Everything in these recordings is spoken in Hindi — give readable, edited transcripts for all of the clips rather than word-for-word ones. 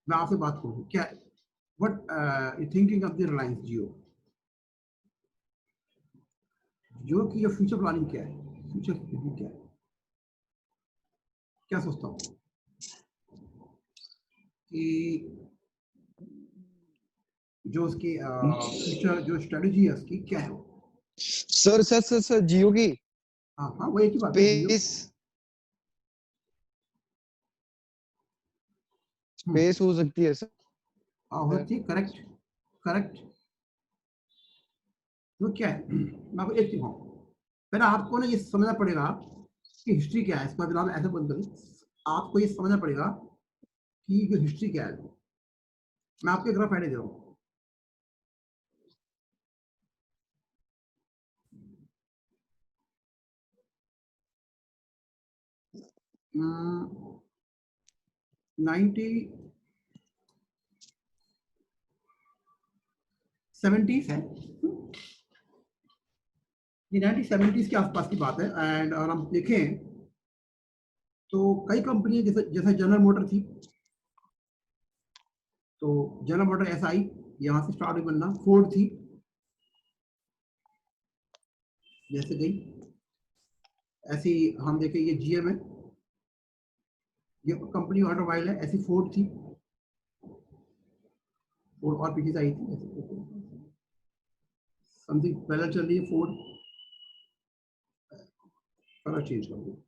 मैं आपसे बात करूँ क्या, what you thinking of the Reliance Jio, Jio की जो फ्यूचर प्लानिंग क्या है, फ्यूचर प्लानिंग क्या है, क्या सोचता हूँ कि जो उसकी फ्यूचर जो स्ट्रेटजी है उसकी क्या है वो? सर जियो की हाँ हाँ, वो एक ही बात है जियो। स्पेस स्पेस हो सकती है सर। हाँ हो सकती है, करेक्ट करेक्ट। वो क्या है, मैं आपको एक चीज कहूँ, पहले आपको ना ये समझना पड़ेगा कि हिस्ट्री क्या है, इसका जवाब ऐसे बंद करें, आपको ये समझना पड़ेगा कि जो हिस्ट्री क्या है। मैं आपको एक रफ आइडिया दे रहा हूँ। 1970s है, ये 1970s के आसपास की बात है। एंड अगर हम देखें तो कई कंपनियां जैसे जैसे जनरल मोटर थी, तो जनरल मोटर एसआई यहाँ से स्टार्ट हुई बनना, फोर्ड थी जैसे गई, ऐसी हम देखें ये जीएम है, ये कंपनी ऑटोमोबाइल है, ऐसी फोर्ड थी, फोर्ड और पीछे से आई थी, समथिंग पहले चल रही है फोर्ड, कलर चेंज कर दो।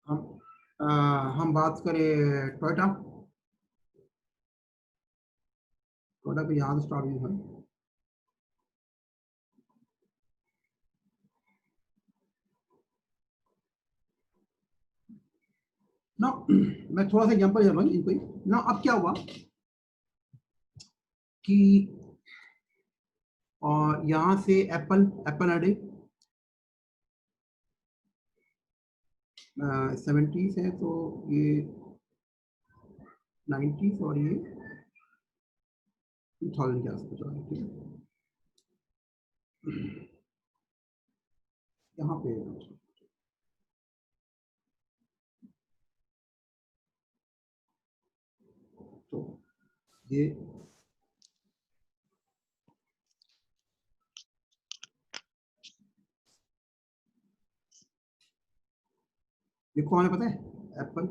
हम हम बात करें टोयोटा, टोयोटा भी यहाँ से स्टार्ट हुई है ना। मैं थोड़ा सा एग्जांपल दे रहा हूँ इनको ना। अब क्या हुआ कि और यहाँ से एप्पल एप्पल आ गई, 70s है तो ये 90s और ये 2000 के आसपास आ रही, ठीक है। यहाँ पे तो ये कौन है पता है, एप्पल।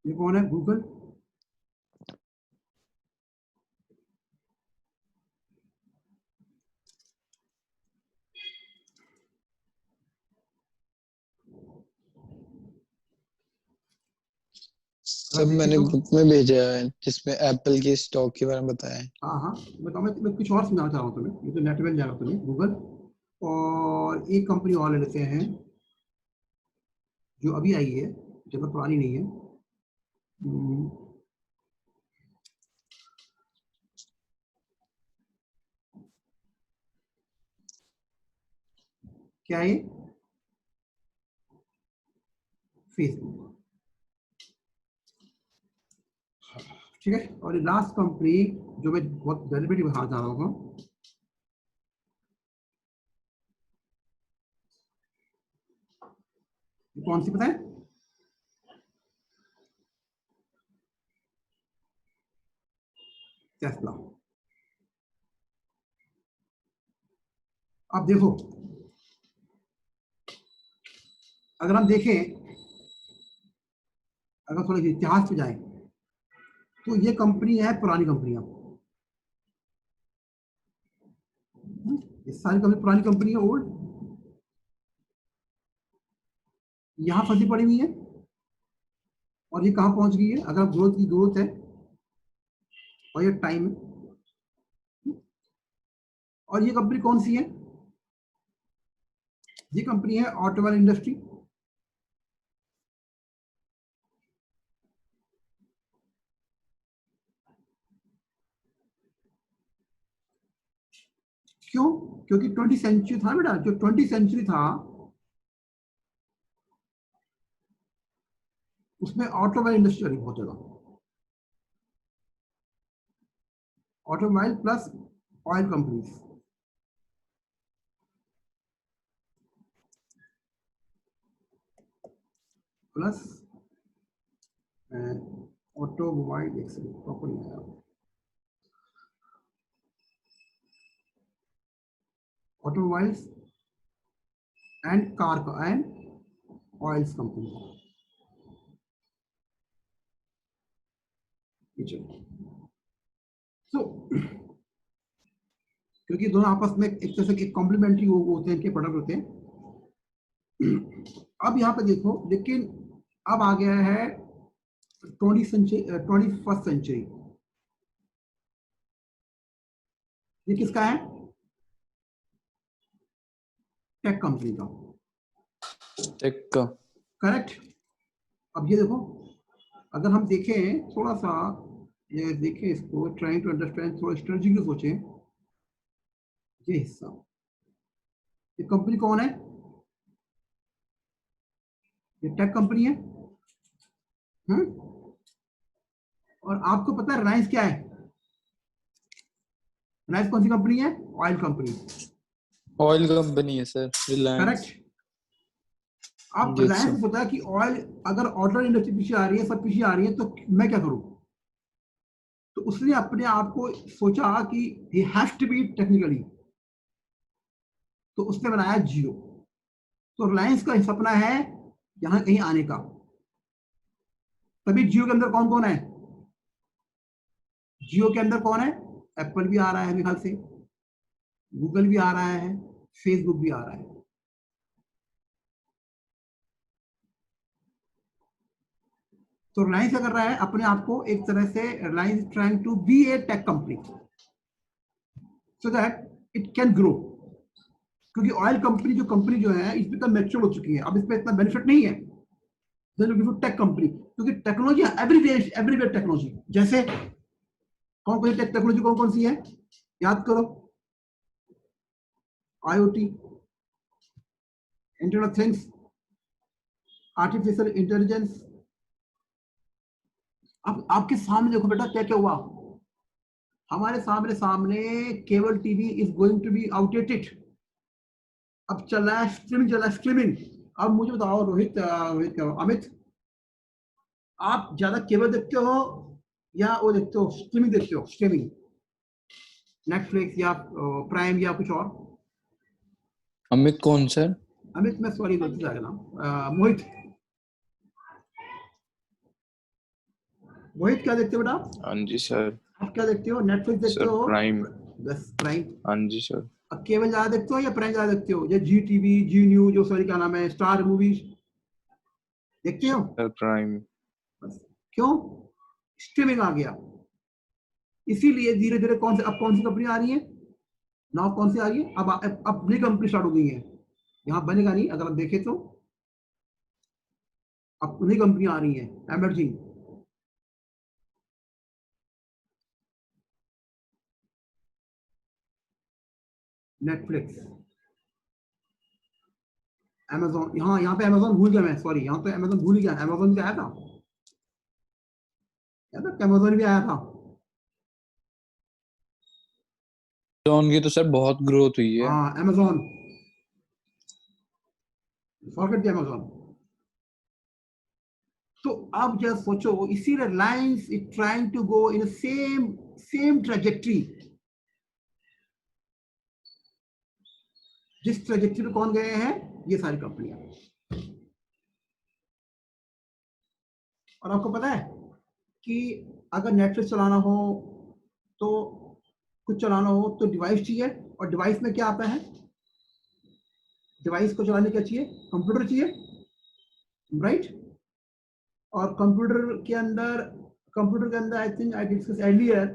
ये कौन है, गूगल। सब मैंने तो ग्रुप में भेजा है जिसमें एप्पल के स्टॉक के बारे में बताया है। हाँ हाँ, बताओ, मैं कुछ और सुनाना चाह रहा हूँ तुम्हें, ये तो नेट में जाएगा तुम्हें गूगल, और एक कंपनी और ले लेते हैं जो अभी आई है, ज़्यादा पुरानी नहीं है। हम्म, क्या है, फेसबुक, ठीक है। और ये लास्ट कंपनी जो मैं बहुत डेलिबरेटली बताना चाह रहा हूँ, कौन सी पता है, टेस्ला। अब देखो, अगर हम देखें, अगर थोड़ा इतिहास पे जाए तो ये कंपनी है पुरानी कंपनियां, ये सारी कंपनी पुरानी कंपनी है, ओल्ड, यहाँ फंसी पड़ी हुई है, और ये कहाँ पहुंच गई है, अगर ग्रोथ की ग्रोथ है और ये टाइम है। और ये कंपनी कौन सी है, ये कंपनी है ऑटोमोबाइल इंडस्ट्री, क्यों? क्योंकि 20th सेंचुरी था बेटा, जो 20th सेंचुरी था उसमें ऑटोमोबाइल इंडस्ट्री आ रही बहुत ज्यादा, automobile plus oil companies, plus automobile, एक सेकंड प्रॉपर नहीं आया, automobiles and car and oils company. So क्योंकि दोनों आपस में एक तरह से कॉम्प्लीमेंट्री होते हैं, इनके प्रोडक्ट होते हैं। अब यहाँ पे देखो, लेकिन अब आ गया है 21st सेंचुरी। ये किसका है? टेक कंपनी का। टेक का। करेक्ट। अब ये देखो, अगर हम देखें थोड़ा सा, ये देखें इसको, ट्राइंग टू अंडरस्टैंड, थोड़ा स्ट्रेटजी को सोचें। ये हिस्सा, ये कंपनी कौन है? ये टेक कंपनी है। और आपको पता है रिलायंस क्या है? रिलायंस कौन सी कंपनी है? Oil company. ऑयल कंपनी है सर, रिलायंस। करेक्ट। अब रिलायंस को पता है कि ऑयल, अगर ऑटो इंडस्ट्री पीछे आ रही है, सब पीछे आ रही है, तो मैं क्या करूं? तो उसने अपने आप को सोचा कि he has to be technically, तो उसने बनाया जियो। तो रिलायंस का सपना है यहां कहीं आने का। तभी जियो के अंदर कौन कौन है? जियो के अंदर कौन है? एप्पल भी आ रहा है मेरे ख्याल से, गूगल भी आ रहा है, फेसबुक भी आ रहा है। तो रिलायंस क्या कर रहा है अपने आप को, एक तरह से Reliance trying to be a tech company so that it can grow. क्योंकि ऑयल कंपनी जो है इस पर मैच्योर हो चुकी है, अब इस पर इतना बेनिफिट नहीं है। टेक कंपनी, क्योंकि टेक्नोलॉजी एवरीवेयर टेक्नोलॉजी, जैसे कौन कौन सी टेक्नोलॉजी कौन कौन सी है याद करो? IoT, internet of things, artificial intelligence. अब आपके सामने देखो बेटा क्या क्या हुआ। हमारे सामने सामने cable TV is going to be outdated. अब चल रहा है स्ट्रीमिंग, चल रहा है स्ट्रीमिंग। अब मुझे बताओ रोहित अमित, आप ज्यादा केबल देखते हो या वो देखते हो, स्ट्रीमिंग देखते हो? स्ट्रीमिंग, नेटफ्लिक्स या प्राइम या कुछ और? अमित कौन सर? अमित, मैं सॉरी गलती से आ गया नाम। मोहित, मोहित क्या देखते हो बेटा? हाँ जी सर। आप क्या देखते हो? नेटफ्लिक्स देखते सर हो? प्राइम। बस प्राइम। हाँ जी सर। अब केबल ज्यादा देखते हो या प्राइम ज्यादा देखते हो? या जी टीवी, जी न्यूज, जो सॉरी क्या नाम है, स्टार मूवीज देखते हो? Sir prime. बस। क्यों? स्ट्रीमिंग आ गया। इसीलिए धीरे धीरे कौन सी कंपनी आ रही है नाउ? कौन सी आ रही है अब नई कंपनी स्टार्ट हो गई है। यहाँ बनेगा नहीं, अगर आप देखें तो अब नई कंपनी आ रही है एमर्जिंग। नेटफ्लिक्स, Amazon, यहाँ पे Amazon भूल गया मैं, सॉरी, यहाँ पे Amazon भूल गया। Amazon भी आया था, Amazon भी आया था। Amazon की तो सर बहुत ग्रोथ हुई है। हाँ Amazon, फॉरगेट द Amazon। तो अब जब सोचो, इसीलिए Reliance is trying to go in same trajectory. जिस ट्रेजेक्ट्री पे कौन गए हैं? ये सारी कंपनियां। और आपको पता है कि अगर नेटफ्लिक्स चलाना हो, तो कुछ चलाना हो तो डिवाइस चाहिए, और डिवाइस में क्या आता है? डिवाइस को चलाने क्या चाहिए? कंप्यूटर चाहिए, राइट? और कंप्यूटर के अंदर I think I discuss earlier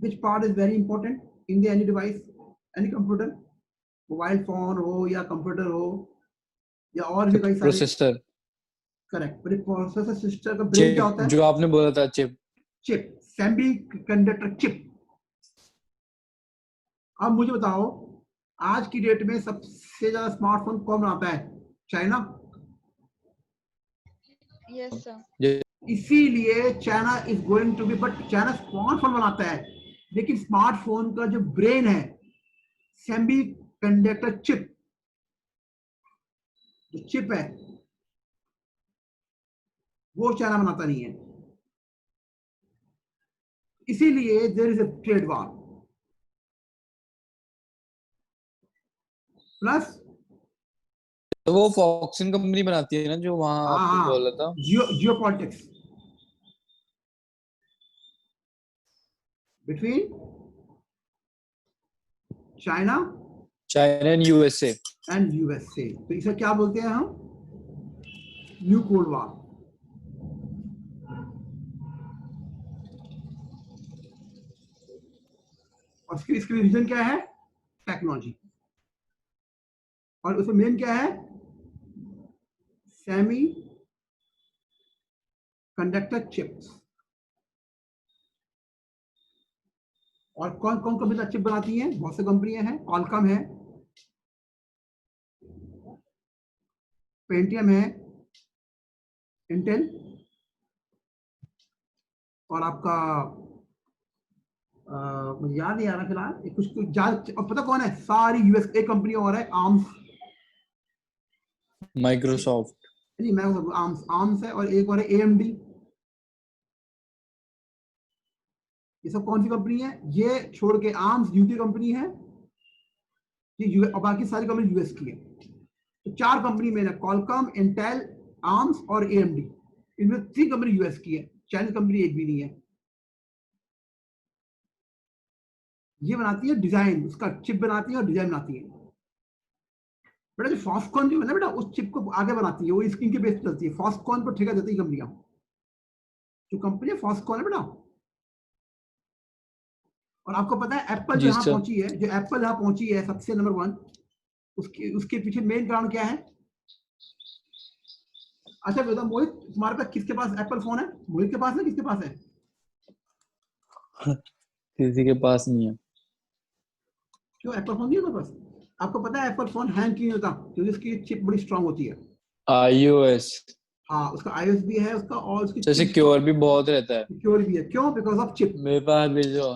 which part is very important in the any device, any computer, mobile phone हो या कंप्यूटर हो या और भी कई सारे। प्रोसेसर। करेक्ट। प्रोसेसर सिस्टम का ब्रेन क्या होता है? जो आपने बोला था, चिप। Semi conductor chip. अब मुझे बताओ, आज की डेट में सबसे ज्यादा स्मार्टफोन कौन बनाता है? चाइना। Yes sir. ये इसीलिए China is going to be, but China smartphone बनाता है, लेकिन स्मार्टफोन का जो ब्रेन है, सेमी कंडक्टर चिप, जो चिप है वो चाइना बनाता नहीं है। इसीलिए there is a trade war. Plus तो वो फॉक्सन कंपनी बनाती है ना जो वहां हाँ आपने हाँ, बोला था। जियो politics between China China and USA. And USA. तो इसे क्या बोलते हैं हम? New cold war. और इसकी रीजन क्या है? टेक्नोलॉजी। और उसमें मेन क्या है? Semi conductor chips. और कौन कौन कंपनी चिप बनाती हैं? बहुत सी कंपनियां हैं। क्वालकॉम है, पेंटियम है, इंटेल, और आपका मुझे याद नहीं आ रहा फिलहाल, कुछ ज्यादा। और पता कौन है? सारी यूएस एक कंपनी और है, आर्म्स। माइक्रोसॉफ्ट। नहीं, मैं आर्म्स आर्म्स है, और एक और है एएमडी। ये सब कौन सी कंपनी है? ये छोड़ के आर्म्स यूके कंपनी है, ये यूएस, और बाकी सारी कंपनी यूएस की है। तो चार कंपनी में है, क्वालकॉम, इंटेल, आर्म्स और एएमडी। इनमें 3 कंपनी यूएस की है, चाइनीज कंपनी एक भी नहीं है। ये बनाती है डिजाइन, उसका चिप बनाती है और डिजाइन बनाती है। बेटा जो फॉक्सकॉन जो है ना बेटा, उस चिप को आगे बनाती है, वो स्क्रीन के बेस पे चलती है। फॉक्सकॉन को ठेका देती है कंपनियां। जो कंपनी फॉक्सकॉन है बेटा। और आपको पता है एप्पल जो जी यहाँ सर। पहुंची है, जो एप्पल यहाँ पहुंची है सबसे नंबर 1, उसके उसके पीछे मेन कारण क्या है? अच्छा बेटा मोहित, तुम्हारे पास किसके पास एप्पल फोन है? मोहित के पास है, किसके पास है? किसी के पास नहीं है। क्यों एप्पल फोन नहीं है तुम्हारे पास? आपको पता है एप्पल फोन हैंग क्यों नहीं होता? क्योंकि उसकी चिप बड़ी स्ट्रांग होती है। आईओएस हाँ, उसका iOS भी है उसका, और उसकी से चिप सिक्योर भी बहुत रहता है। सिक्योर भी है। क्यों? बिकॉज ऑफ चिप, मेरे पास भी जो,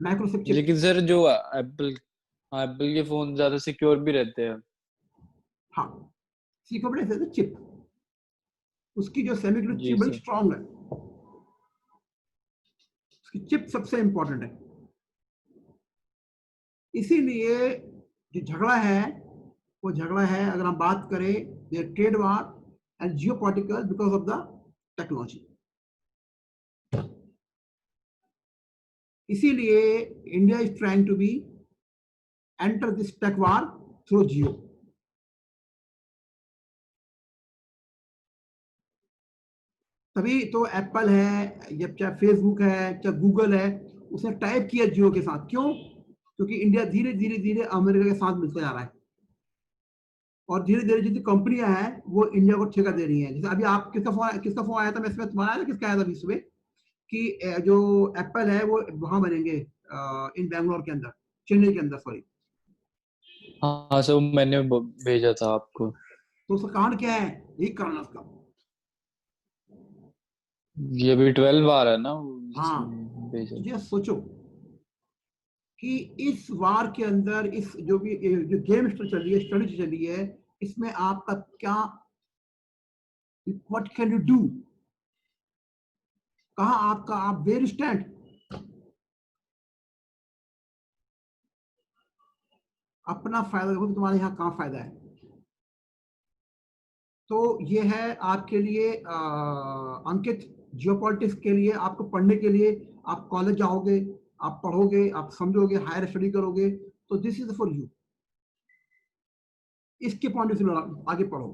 माइक्रोचिप चिप। लेकिन सर जो एप्पल एप्पल के फोन ज्यादा सिक्योर भी रहते हैं। हाँ, सिक्योर से चिप, उसकी जो सेमीकंडक्टर जी चिप बड़ी सर। स्ट्रांग है। उसकी चिप सबसे इंपॉर्टेंट है। इसीलिए जो झगड़ा है, वो झगड़ा है, अगर हम बात करें, trade war and geopolitical because of the technology. इसीलिए India is trying to be enter this tech war through Jio. तभी तो एप्पल है, या चाहे फेसबुक है, चाहे गूगल है, उसने टाइप किया जियो के साथ। क्यों? क्योंकि इंडिया धीरे धीरे धीरे अमेरिका के साथ मिलता जा रहा है, और धीरे धीरे जितनी कंपनियां हैं वो इंडिया को ठेका दे रही हैं। जैसे अभी आप किसका फोन आया था, मैं इसमें तुम्हारा आया था, किसका आया था अभी सुबह, कि जो एप्पल है वो वहां बनेंगे इन बैंगलोर के अंदर, चेन्नई के अंदर, सॉरी। हाँ सर, मैंने भेजा था आपको। तो उसका कारण क्या है? यही कारण है उसका। ये अभी 12 आ रहा है ना, हाँ, इसमें भेजा। ये सोचो कि इस वार के अंदर, इस जो भी जो गेम चल रही है, स्टडी चल रही है, इसमें आपका क्या, व्हाट कैन यू डू? कहा आपका, आप वेयर स्टैंड? अपना फायदा देखो कि तुम्हारे यहाँ कहाँ फायदा है। तो ये है आपके लिए अंकित, जियोपॉलिटिक्स के लिए, आपको पढ़ने के लिए। आप कॉलेज जाओगे, आप पढ़ोगे, आप समझोगे, हायर स्टडी करोगे, तो दिस इज फॉर यू। इसके पॉइंट ऑफ व्यू आगे पढ़ो।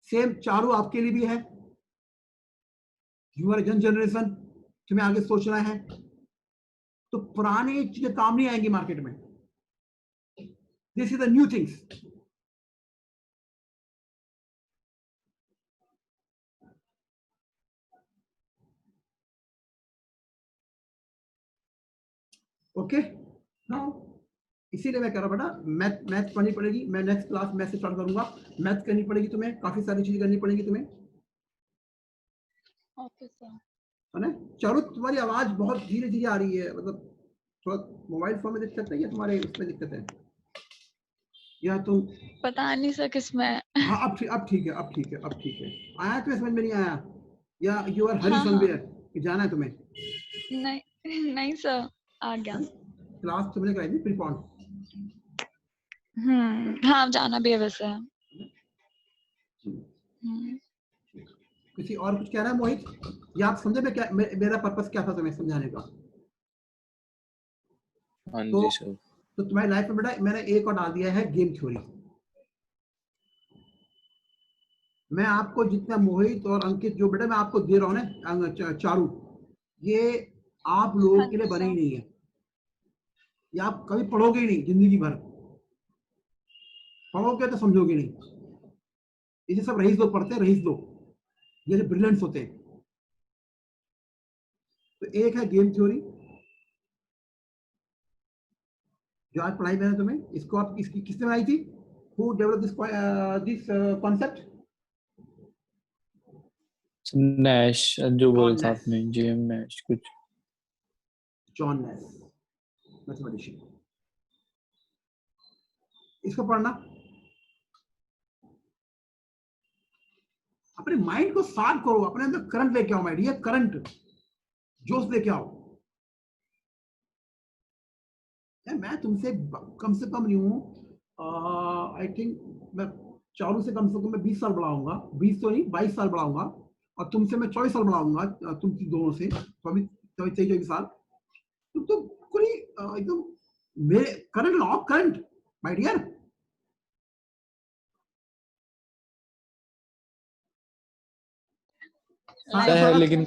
सेम चारों आपके लिए भी है। यू आर यंग जनरेशन, तुम्हें आगे सोचना है, तो पुरानी चीजें काम नहीं आएंगी मार्केट में। This is the new things. Okay now इसीलिए मैं कह रहा हूँ बेटा मैथ मैथ पढ़नी पड़ेगी। मैं नेक्स्ट क्लास मैथ से स्टार्ट करूंगा। मैथ करनी पड़ेगी तुम्हें, काफी सारी चीजें करनी पड़ेगी तुम्हें, ओके सर। है ना। चलो तुम्हारी आवाज बहुत धीरे धीरे आ रही है, मतलब थोड़ा मोबाइल फोन में दिक्कत है या तुम्हारे उसमें दिक्कत है, या तुम पता नहीं सर किसमें। हाँ अब ठीक है, अब ठीक है, अब ठीक है। आया तुम्हें समझ में नहीं आया, या यू आर हरी हाँ हाँ समवेयर कि जाना है तुम्हें? नहीं नहीं सर आ गया। क्लास तुमने कराई थी प्री पॉन? हाँ जाना भी है वैसे। किसी और कुछ कह रहा है मोहित, या आप समझे मैं क्या मेरा पर्पस क्या था तुम्हें समझाने का? हाँ तो जी सर। तो तुम्हारी लाइफ में बेटा मैंने एक और डाल दिया है गेम थ्योरी। मैं आपको जितना मोहित और अंकित जो बेटा मैं आपको दे रहा हूँ ना चारू, ये आप लोगों हाँ के लिए जी बने ही सर। नहीं है, ये आप कभी पढ़ोगे ही नहीं जिंदगी भर, पढ़ोगे तो समझोगे नहीं। इसे सब रईस लोग पढ़ते हैं, रईस लोग ये ब्रिलियंट्स होते हैं। तो एक है गेम थ्योरी जो आज पढ़ाई मैंने तुम्हें, इसको आप इसकी किसने बनाई थी? Who develop this concept? Nash जो बोला जॉन था नैश, आपने, जीएम नैश कुछ। John Nash mathematician. इसको पढ़ना, अपने माइंड को शार्प करो, अपने अंदर करंट लेके आओ, माइंड ये करंट जोश लेके आओ। मैं तुमसे कम से कम नहीं हूँ, आई थिंक मैं चारों से कम मैं 20 साल बढ़ाऊंगा, 20 तो नहीं 22 साल बढ़ाऊंगा, और तुमसे मैं 24 साल बढ़ाऊंगा, तुम दोनों से 24 साल। तुम तो पूरी एकदम मेरे current law current my dear. सारा है सारा लेकिन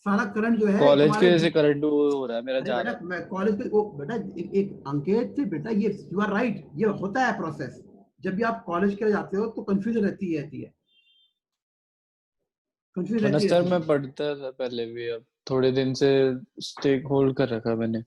सारा करंट जो है कॉलेज की तुम्हारे, वजह से करंट हो रहा है मेरा अरे बेटा ज्यादा। मैं कॉलेज पे वो बेटा एक अंकित बेटा, ये यू आर राइट, ये होता है प्रोसेस। जब भी आप कॉलेज के लिए जाते हो तो कंफ्यूजन रहती है, कंफ्यूजन वरना रहती सर रहती मैं है। पढ़ता था पहले भी, अब थोड़े दिन से स्टेक होल्ड कर रखा मैंने।